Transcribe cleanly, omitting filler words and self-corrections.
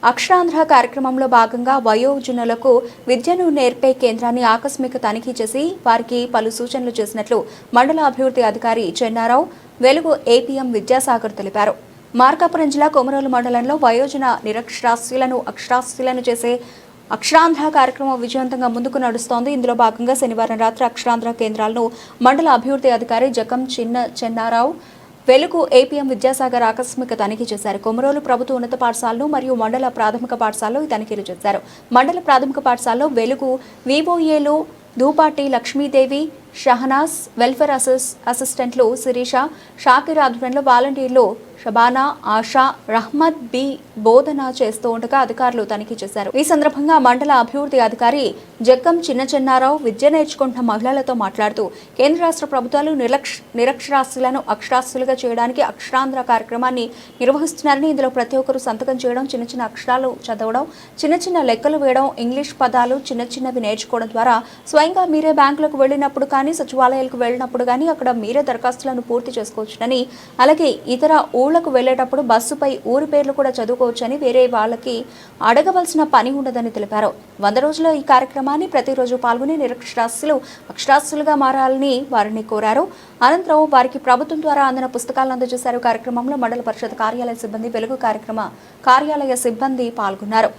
అక్షరాంధ్ర కార్యక్రమంలో భాగంగా వయోజనులకు విద్యను నేర్పే కేంద్రాన్ని ఆకస్మిక తనిఖీ చేసి వారికి పలు సూచనలు చేసినట్లు మండల అభివృద్ధి అధికారి చెన్నారావు వెలుగు ఏపీఎం విద్యాసాగర్ తెలిపారు. మార్కాపురం జిల్లా కొమరోలు మండలంలో వయోజన నిరక్షరాస్యులను అక్షరాస్యులను చేసే అక్షరాంధ్ర కార్యక్రమం విజయవంతంగా ముందుకు నడుస్తోంది. ఇందులో భాగంగా శనివారం రాత్రి అక్షరాంధ్ర కేంద్రాలను మండల అభివృద్ధి అధికారి జకం చెన్నారావు వెలుగు ఏపీఎం విద్యాసాగర్ ఆకస్మిక తనిఖీ చేశారు. కొమరోలు ప్రభుత్వ ఉన్నత పాఠశాలను మరియు మండల ప్రాథమిక పాఠశాలలో ఈ తనిఖీలు చేశారు. మండల ప్రాథమిక పాఠశాలలో వెలుగు వివోఏలు దూపాటి లక్ష్మీదేవి, షహనాజ్, వెల్ఫేర్ అసిస్టెంట్లు శిరీష, షాకిర్ ఆధ్వర్యంలో వాలంటీర్లు షబానా, ఆషా, రహ్మద్ బి బోధన చేస్తూ ఉండగా అధికారులు తనిఖీ చేశారు. ఈ సందర్భంగా మండల అభివృద్ధి అధికారి జక్కం చెన్నారావు విద్య నేర్చుకుంటున్న మహిళలతో మాట్లాడుతూ కేంద్ర రాష్ట్ర ప్రభుత్వాలు నిరక్షరాస్యులను అక్షరాస్యులుగా చేయడానికి అక్షరాంధ్ర కార్యక్రమాన్ని నిర్వహిస్తున్నారని, ఇందులో ప్రతి ఒక్కరూ సంతకం చేయడం, చిన్న చిన్న అక్షరాలు చదవడం, చిన్న చిన్న లెక్కలు వేయడం, ఇంగ్లీష్ పదాలు చిన్న చిన్నవి నేర్చుకోవడం ద్వారా స్వయంగా మీరే బ్యాంకులకు వెళ్ళినప్పుడు కానీ సచివాలయాలకు వెళ్ళినప్పుడు కానీ అక్కడ మీరే దరఖాస్తులను పూర్తి చేసుకోవచ్చునని, అలాగే ఇతర ఊళ్లకు వెళ్లేటప్పుడు బస్సుపై ఊరి పేర్లు కూడా చదువుకోవచ్చని, వేరే వాళ్ళకి అడగవలసిన పని ఉండదని తెలిపారు. 100 రోజుల ఈ కార్యక్రమాన్ని ప్రతిరోజు పాల్గొని నిరక్షరాస్యులు అక్షరాస్యులుగా మారాలని వారిని కోరారు. అనంతరం వారికి ప్రభుత్వం ద్వారా అందిన పుస్తకాలను అందజేశారు. కార్యక్రమంలో మండల పరిషత్ కార్యాలయ సిబ్బంది, వెలుగు కార్యాలయ సిబ్బంది పాల్గొన్నారు.